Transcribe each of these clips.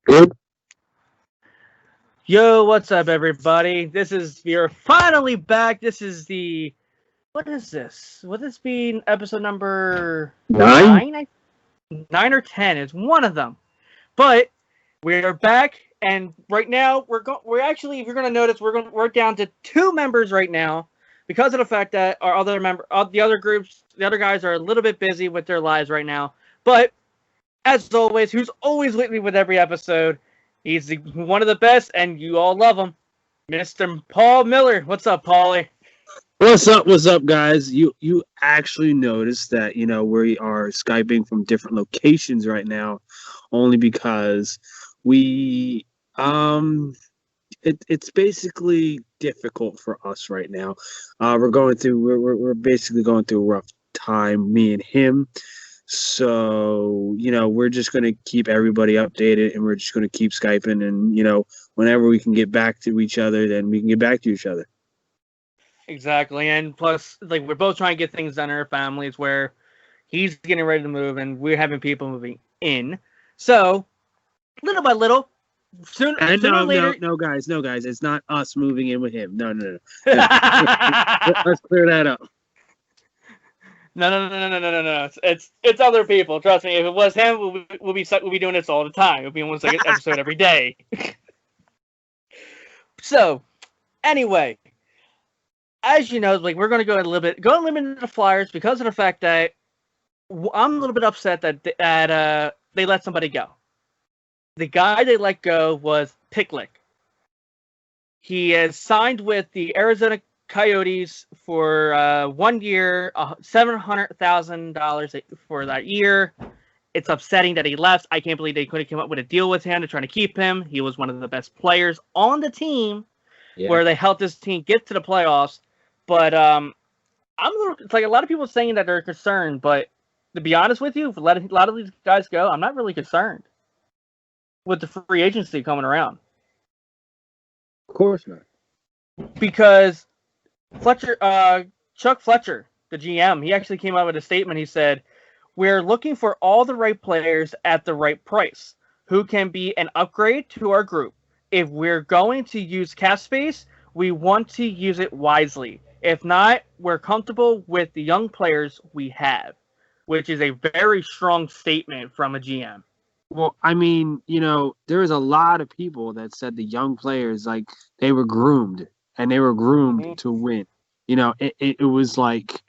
Good. Yo, what's up, everybody? We're finally back. What is this? Would this be episode number 9? 9? 9 or 10 is one of them. But we're back, and right now if you're gonna notice, we're down to 2 members right now because of the fact that our other the other guys are a little bit busy with their lives right now. But as always, who's always with me with every episode? One of the best, and you all love him, Mr. Paul Miller. What's up, Paulie? What's up, guys? You actually noticed that, we are Skyping from different locations right now, only because we it's basically difficult for us right now. We're basically going through a rough time, me and him. So, we're just going to keep everybody updated, and we're just going to keep Skyping, and, whenever we can get back to each other, then we can get back to each other. Exactly, and plus, like, we're both trying to get things done in our families where he's getting ready to move, and we're having people moving in. So, little by little, sooner or later. No, guys, it's not us moving in with him. No. Let's clear that up. No. It's other people. Trust me. If it was him, we'll be doing this all the time. It'll be almost like an episode every day. So, anyway, as you know, like, we're going to go a little bit into the Flyers because of the fact that I'm a little bit upset that they let somebody go. The guy they let go was Picklick. He has signed with the Arizona Coyotes for 1 year, $700,000 for that year. It's upsetting that he left. I can't believe they couldn't come up with a deal with him to try to keep him. He was one of the best players on the team, where they helped this team get to the playoffs. But it's like a lot of people saying that they're concerned. But to be honest with you, if a lot of these guys go, I'm not really concerned with the free agency coming around. Of course not. Because Chuck Fletcher, the GM, he actually came out with a statement. He said, "We're looking for all the right players at the right price, who can be an upgrade to our group. If we're going to use cap space, we want to use it wisely. If not, we're comfortable with the young players we have," which is a very strong statement from a GM. Well, I mean, there was a lot of people that said the young players, like, they were groomed, and they were groomed to win. It was like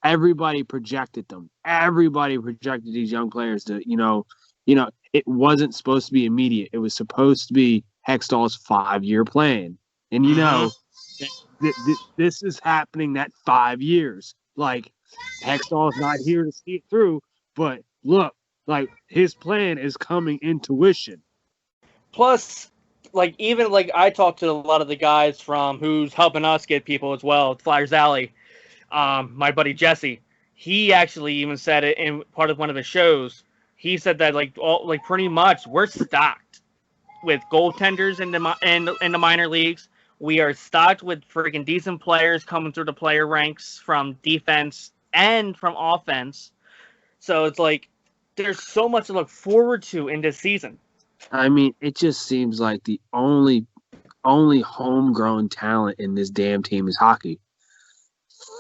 everybody projected them. Everybody projected these young players to, it wasn't supposed to be immediate. It was supposed to be Hextall's 5-year plan. And, this is happening that 5 years. Like, Hextall's not here to see it through, but look, like, his plan is coming into fruition. Plus, like, even like I talked to a lot of the guys from who's helping us get people as well, Flyers Alley. My buddy Jesse, he actually even said it in part of one of his shows. He said that pretty much we're stocked with goaltenders in the minor leagues. We are stocked with freaking decent players coming through the player ranks from defense and from offense. So it's like there's so much to look forward to in this season. I mean, it just seems like the only homegrown talent in this damn team is hockey.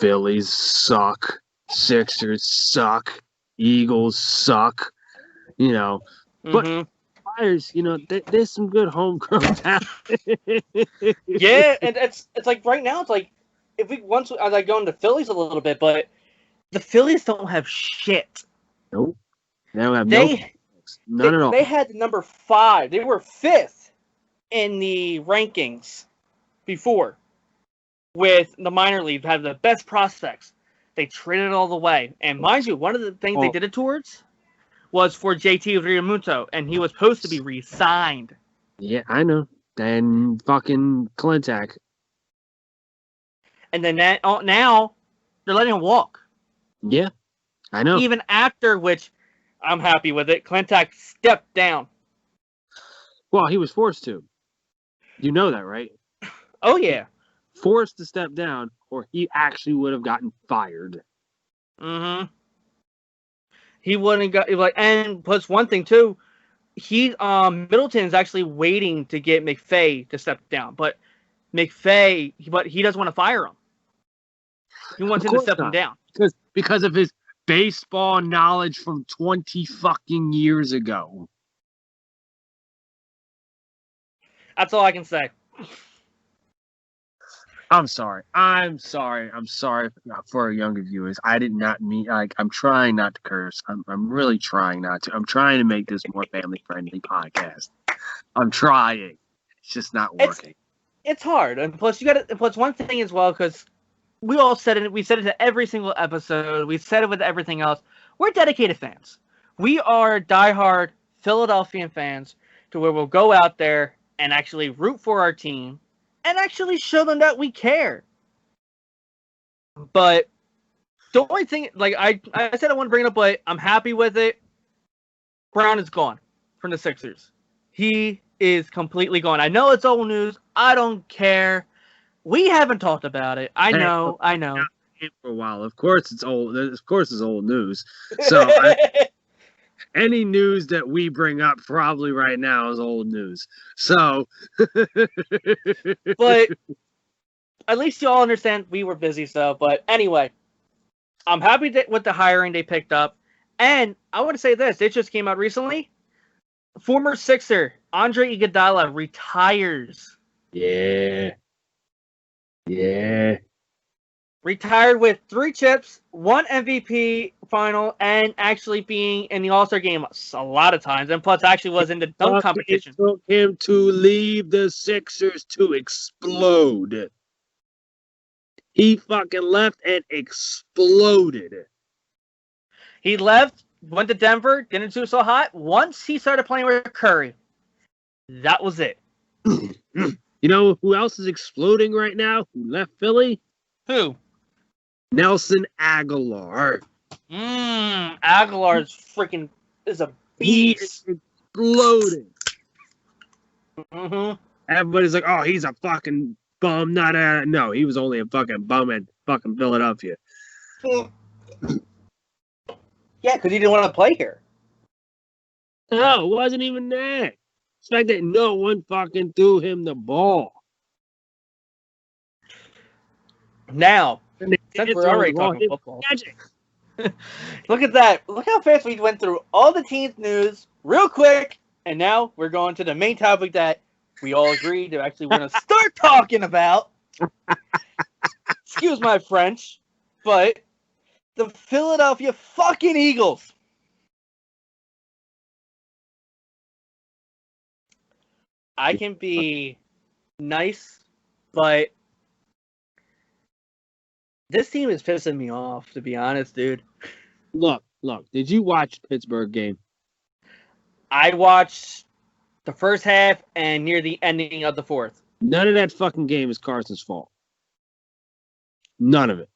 Phillies suck. Sixers suck. Eagles suck. But Flyers, there's some good homegrown talent. Yeah, and it's like right now it's like if we once I like going to Phillies a little bit, but the Phillies don't have shit. Nope. They don't have none at all. They had number 5. They were 5th in the rankings before with the minor league. Had the best prospects. They traded it all the way. And mind you, one of the things they did it towards was for JT Realmuto, and he was supposed to be re-signed. Yeah, I know. And fucking Clintack. And then now they're letting him walk. Yeah, I know. Even after which, I'm happy with it, Clintack stepped down. Well, he was forced to. You know that, right? Oh, yeah. Forced to step down, or he actually would have gotten fired. Mm-hmm. He wouldn't got, like, and plus one thing too, Middleton's actually waiting to get McVay to step down, but he doesn't want to fire him. He wants him to step him down because of his baseball knowledge from 20 fucking years ago. That's all I can say. I'm sorry for our younger viewers. I did not mean, like, I'm trying not to curse. I'm really trying not to. I'm trying to make this more family friendly podcast. I'm trying. It's just not working. It's hard, and plus one thing as well, because we all said it. We said it to every single episode. We said it with everything else. We're dedicated fans. We are diehard Philadelphian fans, to where we'll go out there and actually root for our team and actually show them that we care. But the only thing, like I said, I want to bring it up, but I'm happy with it. Brown is gone from the Sixers. He is completely gone. I know it's old news. I don't care. We haven't talked about it. I know. For a while, of course it's old. Of course it's old news. So any news that we bring up probably right now is old news. So, but at least you all understand we were busy. So, but anyway, I'm happy with the hiring they picked up, and I want to say this: it just came out recently. Former Sixer Andre Iguodala retires. Yeah. Retired with 3 chips, 1 MVP final, and actually being in the All-Star game a lot of times, and plus actually was in the dunk competition. It took him to leave the Sixers to explode. He fucking left and exploded. He left, went to Denver, didn't do so hot. Once he started playing with Curry, that was it. You know who else is exploding right now? Who left Philly? Who? Nelson Aguilar. Aguilar is a beast. He is exploding. Mm-hmm. Everybody's like, oh, he's a fucking bum. No, he was only a fucking bum in fucking Philadelphia. Yeah, because he didn't want to play here. No, it wasn't even that. It's the fact that no one fucking threw him the ball. Now, since we're already talking football, look at that. Look how fast we went through all the team's news real quick, and now we're going to the main topic that we all agreed to actually want to start talking about. Excuse my French, but the Philadelphia fucking Eagles. I can be nice, but this team is pissing me off, to be honest, dude. Look. Did you watch Pittsburgh game? I watched the first half and near the ending of the fourth. None of that fucking game is Carson's fault. None of it.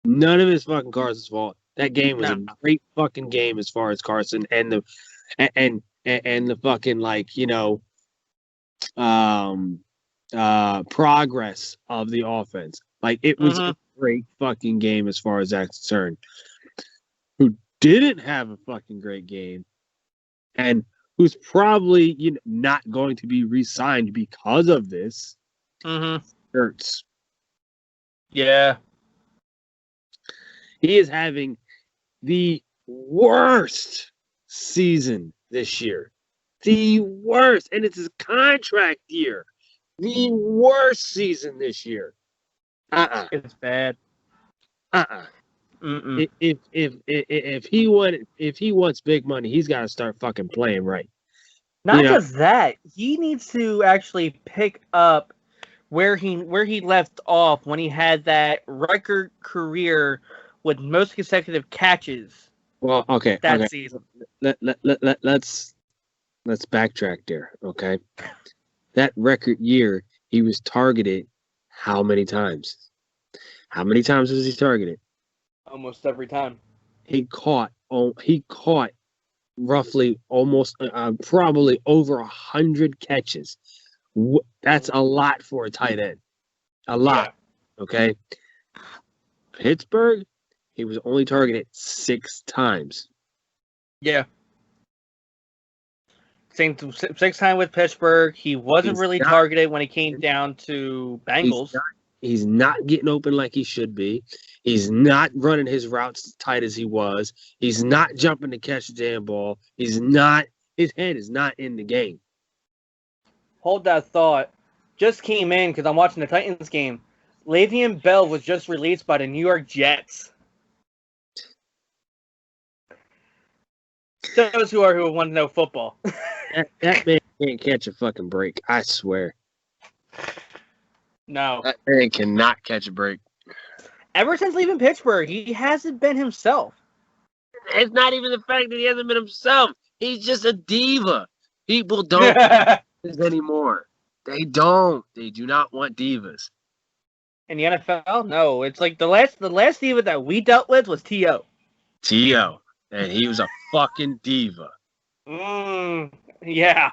None of it is fucking Carson's fault. That game was a great fucking game as far as Carson and the fucking, like, you know, progress of the offense. Like, it was a great fucking game as far as that's concerned. Who didn't have a fucking great game and who's probably, you know, not going to be re-signed because of this. Hurts. Yeah. He is having the worst season this year. The worst. And it's his contract year. The worst season this year. It's bad. If he wants big money, he's got to start fucking playing right. Not just that, he needs to actually pick up where he left off when he had that record career with most consecutive catches. Well, okay, that season. Let's backtrack there, okay? That record year, he was targeted how many times? How many times was he targeted? Almost every time. He caught roughly almost probably over 100 catches. That's a lot for a tight end. A lot. Yeah. Okay. Pittsburgh, he was only targeted 6 times. Yeah. six time with Pittsburgh. He wasn't really targeted when he came down to Bengals. He's not getting open like he should be. He's not running his routes as tight as he was. He's not jumping to catch the damn ball. His head is not in the game. Hold that thought. Just came in because I'm watching the Titans game. Le'Veon Bell was just released by the New York Jets. Those who want to know football. that man can't catch a fucking break. I swear. No. That man cannot catch a break. Ever since leaving Pittsburgh, he hasn't been himself. It's not even the fact that he hasn't been himself. He's just a diva. People don't this anymore. They don't. They do not want divas. In the NFL? No. It's like the last diva that we dealt with was T.O. T.O. And he was a fucking diva. Yeah.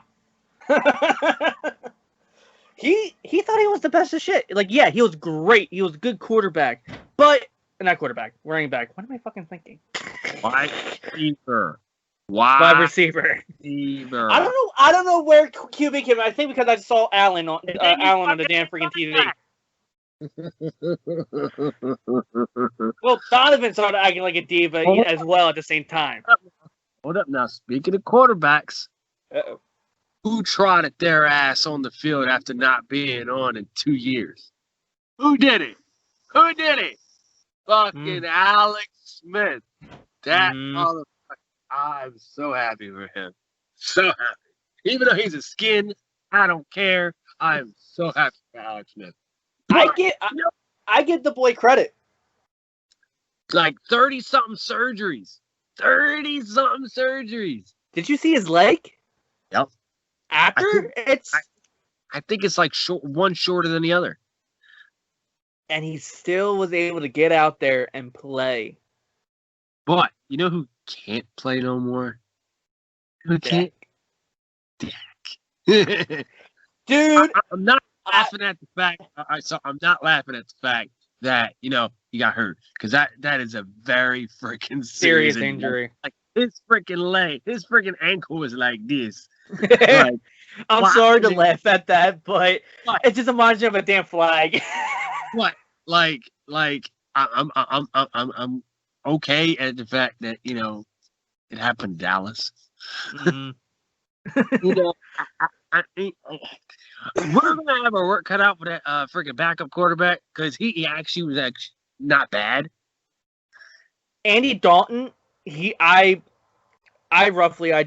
He thought he was the best of shit. Like, yeah, he was great. He was a good quarterback. But not quarterback, running back. What am I fucking thinking? Wide receiver. Wide receiver. I don't know where QB came. I think because I saw Allen on the damn freaking TV. Well, Donovan started acting like a diva as well at the same time. Hold up now. Speaking of quarterbacks, who trotted their ass on the field after not being on in 2 years? Who did it? Fucking Alex Smith. That motherfucker. I'm so happy for him. So happy. Even though he's a skin, I don't care. I'm so happy for Alex Smith. I give the boy credit. Like 30-something surgeries. 30-something surgeries. Did you see his leg? Yep. I think it's like one shorter than the other. And he still was able to get out there and play. But you know who can't play no more? Who can't? Dak. Dude, I'm not laughing at the fact. I'm not laughing at the fact that he got hurt, because that is a very freaking serious injury. Like his freaking leg, his freaking ankle was like this. Like, I'm sorry to laugh at that, but it's just a margin of a damn flag. What? Like I'm okay at the fact that it happened in Dallas. Mm-hmm. We're gonna have our work cut out for that freaking backup quarterback, because he actually was not bad. Andy Dalton, I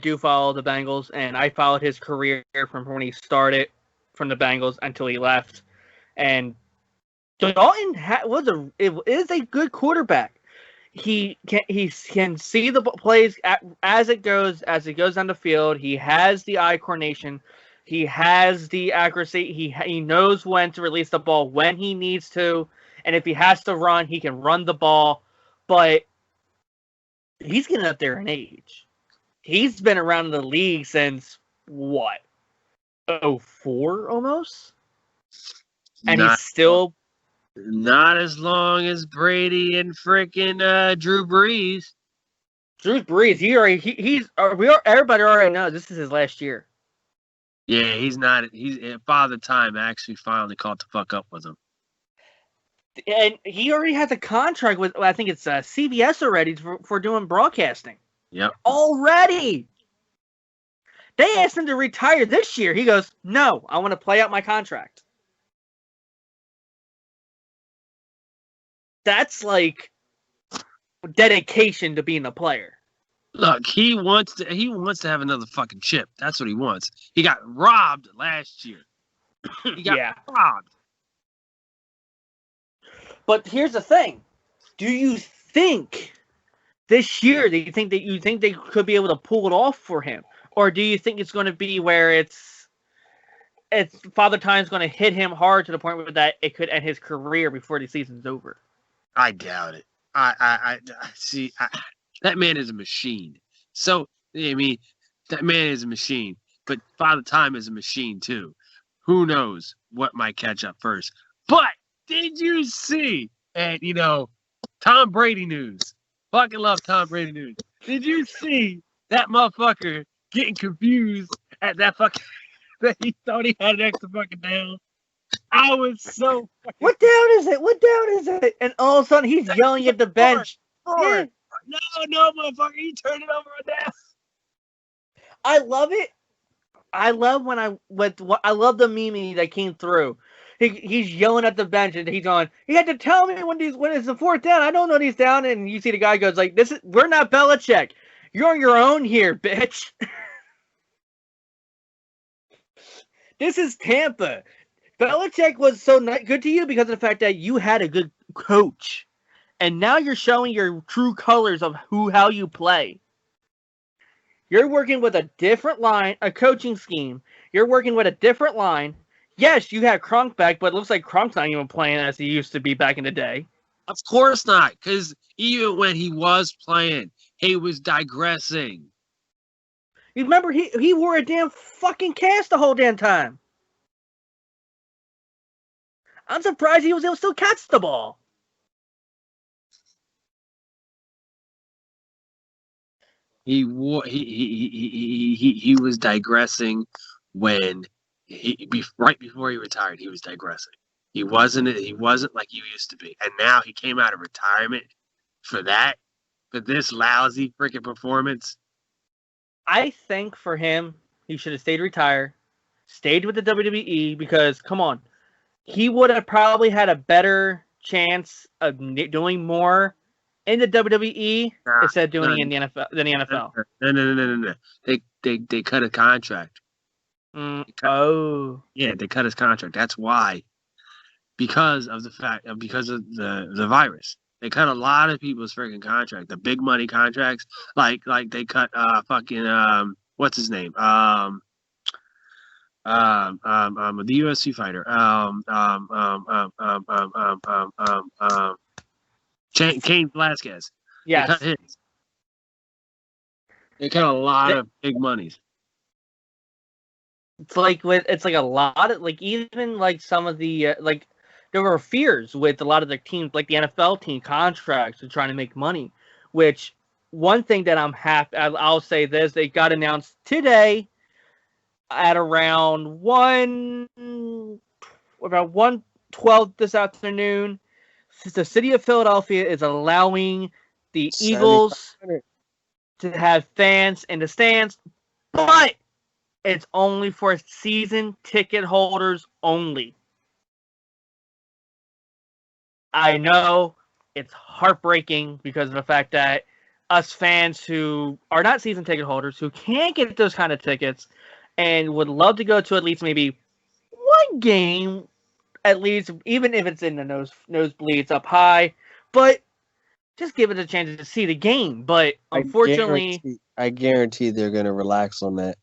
do follow the Bengals, and I followed his career from when he started from the Bengals until he left. And Dalton is a good quarterback. He can see the plays as it goes down the field. He has the eye coordination. He has the accuracy. He knows when to release the ball when he needs to, and if he has to run, he can run the ball. But he's getting up there in age. He's been around in the league since what? 2004 almost? And he's still not as long as Brady and freaking Drew Brees. Drew Brees, everybody already knows this is his last year. Yeah, he's not. He's Father Time actually finally caught the fuck up with him. And he already has a contract with, I think it's CBS already for doing broadcasting. Yep. Already. They asked him to retire this year. He goes, no, I want to play out my contract. That's like dedication to being a player. Look, he wants to have another fucking chip. That's what he wants. He got robbed last year. He got robbed. But here's the thing. Do you think this year, do you think they could be able to pull it off for him? Or do you think it's going to be where it's Father Time's going to hit him hard to the point where that it could end his career before the season's over? I doubt it. I see. That man is a machine. So, I mean, that man is a machine. But Father Time is a machine, too. Who knows what might catch up first. But did you see, and, Tom Brady news. Fucking love Tom Brady news. Did you see that motherfucker getting confused at that fucking that he thought he had an extra fucking down. I was so what down is it? What down is it? And all of a sudden he's yelling at the bench. Yeah. No, motherfucker, you turn it over on down. I love it. I love I love the meme that came through. He's yelling at the bench and he's on. He had to tell me when it's the fourth down. I don't know he's down, and you see the guy goes like, we're not Belichick. You're on your own here, bitch." This is Tampa. Belichick was so good to you because of the fact that you had a good coach, and now you're showing your true colors of how you play. You're working with a different line, a coaching scheme. You're working with a different line. Yes, you had Kronk back, but it looks like Kronk's not even playing as he used to be back in the day. Of course not, because even when he was playing, he was digressing. You remember he wore a damn fucking cast the whole damn time. I'm surprised he was able to still catch the ball. He was digressing when right before he retired. He was digressing. He wasn't like you used to be. And now he came out of retirement for this lousy freaking performance. I think for him, he should have stayed retired, stayed with the WWE, because come on, he would have probably had a better chance of doing more in the WWE instead of doing it in the NFL than the NFL. No. They cut a contract. They cut his contract. That's why. Because of the virus. They cut a lot of people's freaking contract. The big money contracts. Like they cut what's his name? The UFC fighter. Cain Velasquez. Yes. They cut his. They cut a lot of big monies. It's like a lot of even some of the there were fears with a lot of the teams, like the NFL team contracts, and trying to make money. Which one thing that I'm happy, I'll say this: they got announced today at around 1:12 this afternoon. The city of Philadelphia is allowing the Eagles to have fans in the stands, but it's only for season ticket holders only. I know it's heartbreaking because of the fact that us fans who are not season ticket holders, who can't get those kind of tickets and would love to go to at least maybe one game, at least, even if it's in the nosebleeds up high, but just give it a chance to see the game. But unfortunately, I guarantee they're going to relax on that.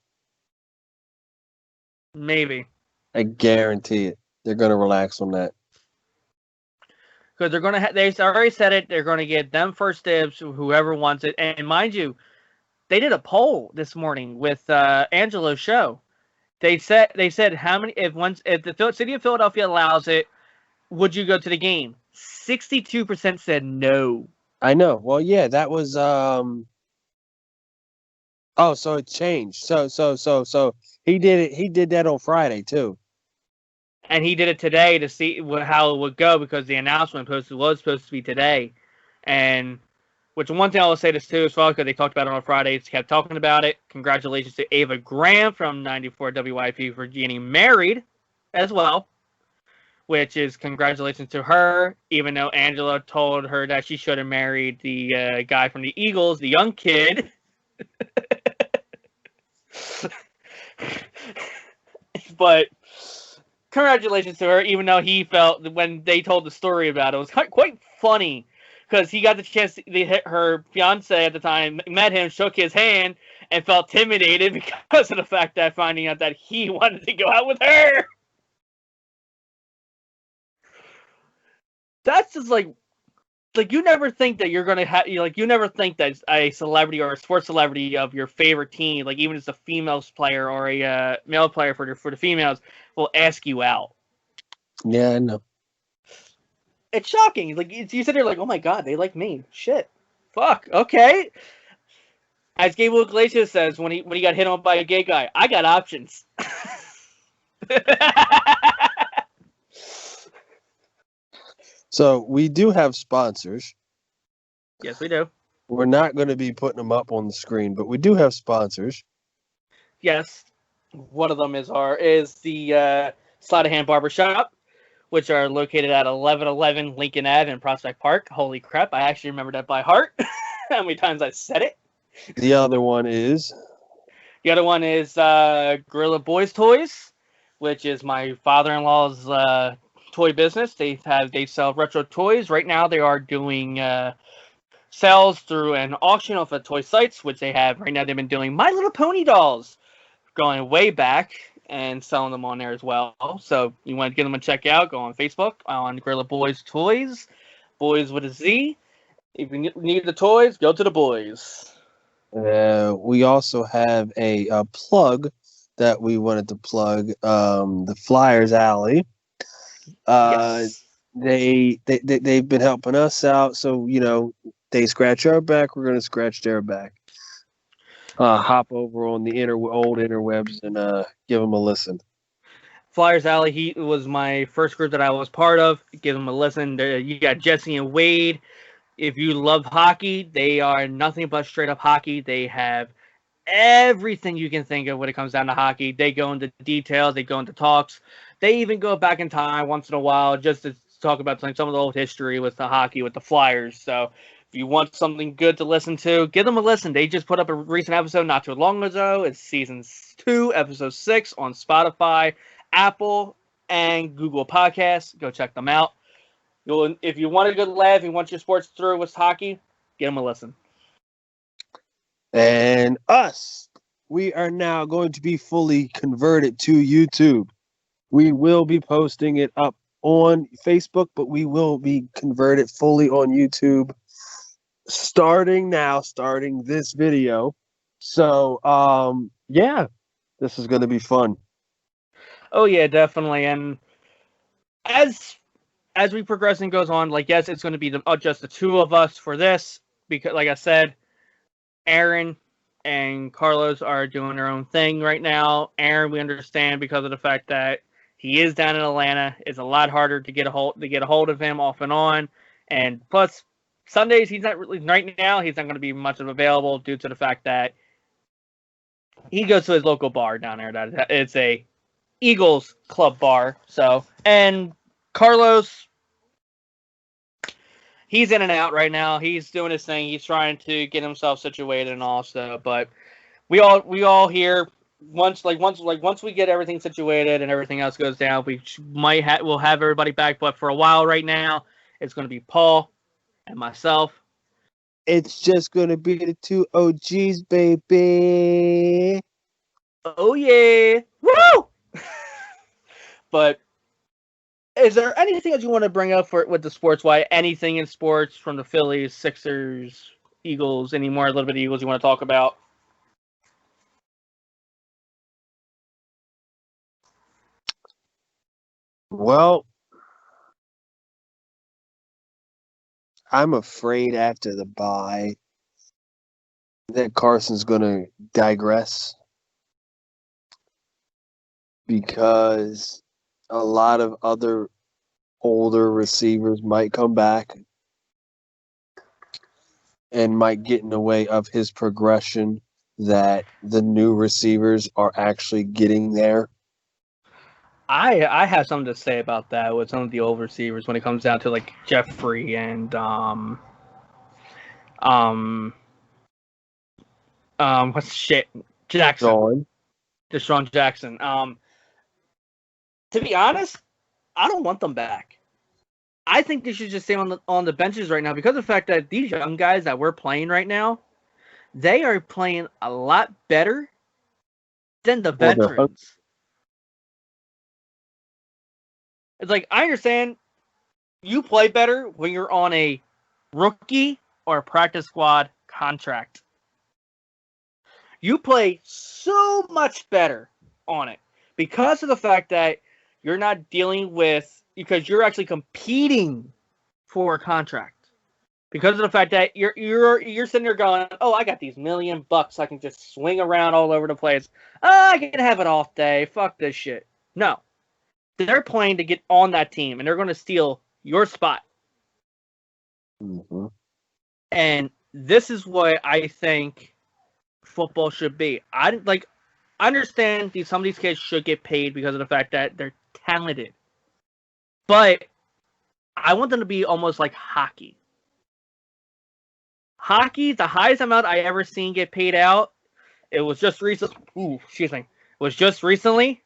Maybe. I guarantee it. They're going to relax on that. Because they're going to they already said it, they're going to get them first dibs, whoever wants it. And mind you, they did a poll this morning with Angelo's show. They said how many if the city of Philadelphia allows it, would you go to the game? 62% said no. I know. Well, yeah, that was so it changed. So he did it. He did that on Friday too. And he did it today to see how it would go because the announcement was supposed to be today. And which one thing I will say this too as well, because they talked about it on Friday, kept talking about it. Congratulations to Ava Graham from 94 WIP for getting married as well. Which is congratulations to her, even though Angela told her that she should have married the guy from the Eagles, the young kid. But congratulations to her, even though he felt when they told the story about it, it was quite funny because he got the chance to hit her fiance at the time, met him, shook his hand, and felt intimidated because of the fact that finding out that he wanted to go out with her. That's just like you never think that you're gonna have you never think that a celebrity or a sports celebrity of your favorite team, like even as a female player or a male player for the females, will ask you out. Yeah, I know. It's shocking. Like you sit there like, oh my god, they like me. Shit, fuck. Okay. As Gabriel Iglesias says when he got hit on by a gay guy, I got options. So we do have sponsors. Yes, we do. We're not going to be putting them up on the screen, but we do have sponsors. Yes, one of them is the Sleight of Hand Barbershop, which are located at 1111 Lincoln Ave in Prospect Park. Holy crap! I actually remember that by heart. How many times I said it? The other one is Gorilla Boys Toys, which is my father-in-law's toy business. They sell retro toys. Right now, they are doing sales through an auction off of toy sites, which they have right now. They've been doing My Little Pony dolls, going way back and selling them on there as well. So you want to give them a check out, go on Facebook on Gorilla Boys Toys, Boys with a Z. If you need the toys, go to the boys. we also have a plug that we wanted to plug. The Flyers Alley. Yes. They've been helping us out, so they scratch our back, we're gonna scratch their back. Hop over on the old interwebs and give them a listen. Flyers Alley Heat was my first group that I was part of. Give them a listen. You got Jesse and Wade. If you love hockey, they are nothing but straight up hockey. They have everything you can think of when it comes down to hockey. They go into details. They go into talks. They even go back in time once in a while just to talk about some of the old history with the hockey with the Flyers. So if you want something good to listen to, give them a listen. They just put up a recent episode not too long ago. It's season 2, episode 6 on Spotify, Apple, and Google Podcasts. Go check them out. If you want a good laugh, you want your sports through with hockey, give them a listen. And us, we are now going to be fully converted to YouTube. We will be posting it up on Facebook, but we will be converted fully on YouTube starting this video. So, yeah, this is going to be fun. Oh yeah, definitely. And as we progress and goes on, yes, it's going to be just the two of us for this because, like I said, Aaron and Carlos are doing their own thing right now. Aaron, we understand because of the fact that he is down in Atlanta. It's a lot harder to get a hold of him off and on, and plus Sundays he's not really right now. He's not going to be much of available due to the fact that he goes to his local bar down there. It's a Eagles club bar. So, and Carlos, he's in and out right now. He's doing his thing. He's trying to get himself situated and all stuff. But we all here once we get everything situated and everything else goes down, we'll have everybody back. But for a while right now, it's going to be Paul and myself. It's just going to be the two OGs, baby. Oh yeah, woo! But is there anything that you want to bring up with the sports? Why anything in sports from the Phillies, Sixers, Eagles, any more a little bit of Eagles you want to talk about? Well, I'm afraid after the bye that Carson's going to digress because a lot of other older receivers might come back and might get in the way of his progression that the new receivers are actually getting there. I have something to say about that with some of the old receivers when it comes down to Jeffrey and Jackson. Deshaun Jackson. To be honest, I don't want them back. I think they should just stay on the benches right now because of the fact that these young guys that we're playing right now, they are playing a lot better than the veterans. It's I understand you play better when you're on a rookie or a practice squad contract. You play so much better on it because of the fact that you're not dealing with, because you're actually competing for a contract. Because of the fact that you're sitting there going, oh, I got these $1,000,000 I can just swing around all over the place. I can have an off day. Fuck this shit. No. They're playing to get on that team, and they're going to steal your spot. Mm-hmm. And this is what I think football should be. I understand some of these kids should get paid because of the fact that they're talented. But I want them to be almost like hockey. Hockey, the highest amount I ever seen get paid out, it was just recently. Was just recently.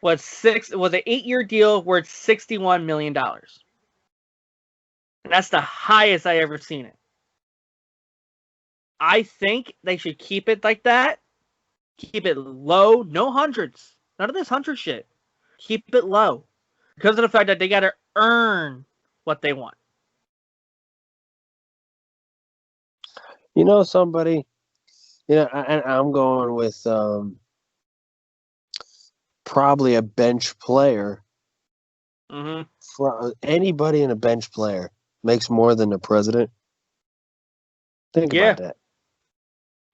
Was an 8-year deal worth $61 million. And that's the highest I ever seen it. I think they should keep it like that. Keep it low, no hundreds. None of this 100 shit. Keep it low. Because of the fact that they gotta earn what they want. You know, somebody, I'm going with probably a bench player. Mm-hmm. For anybody in a bench player makes more than the president. Think about that.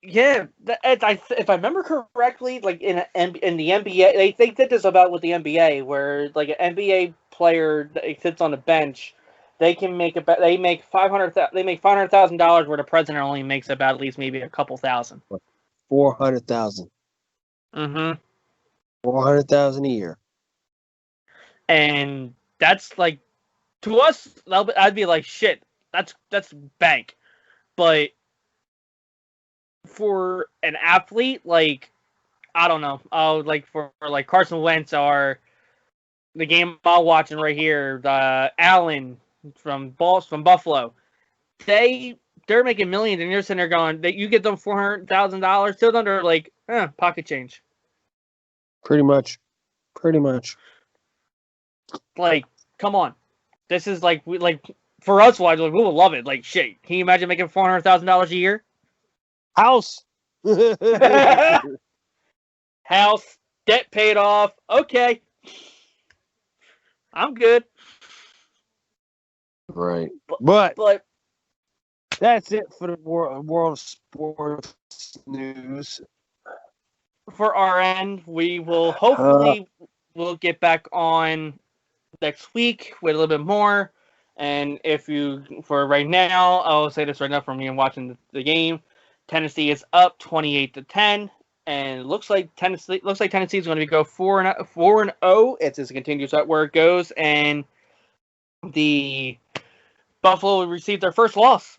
Yeah, if I remember correctly, like in the NBA, they did this about with the NBA, where like an NBA player that sits on the bench, they make $500,000, where the president only makes about at least maybe a couple thousand. 400,000. Mm-hmm. 400,000 a year. And that's like, to us, I'd be like, shit, that's bank, but for an athlete, like, I don't know. Like for like Carson Wentz or the game I'm watching right here, the Allen from Buffalo, they're making millions, and you're sitting there going that you get them $400,000 still under like pocket change. Pretty much. Like, come on, this is like for us, wise, like we would love it. Like shit, can you imagine making $400,000 a year? House. House, debt paid off. Okay. I'm good. Right. But that's it for the world sports news. For our end, we will hopefully we'll get back on next week with a little bit more. And for right now, I'll say this right now from me and watching the game. Tennessee is up 28-10, and it looks like Tennessee is going to go 4-0. It's just continues out where it goes, and the Buffalo received their first loss.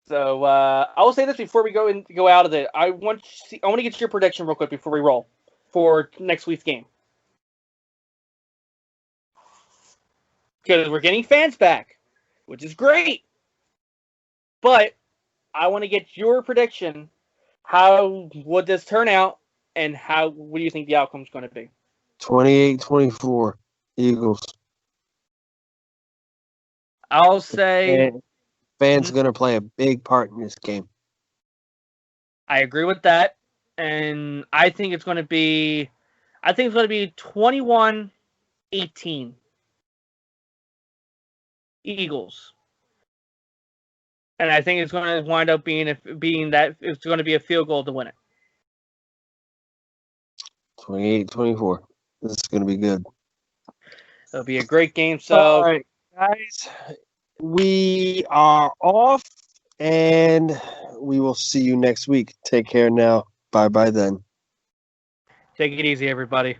So I will say this before we go out of it. I want to get your prediction real quick before we roll for next week's game, because we're getting fans back, which is great. But I want to get your prediction. How would this turn out, and what do you think the outcome is going to be? 28-24, Eagles. I'll say fans going to play a big part in this game. I agree with that, and I think it's going to be 21-18 Eagles. And I think it's going to wind up being that it's going to be a field goal to win it. 28-24. This is going to be good. It'll be a great game. So, all right, guys, we are off, and we will see you next week. Take care now. Bye-bye then. Take it easy, everybody.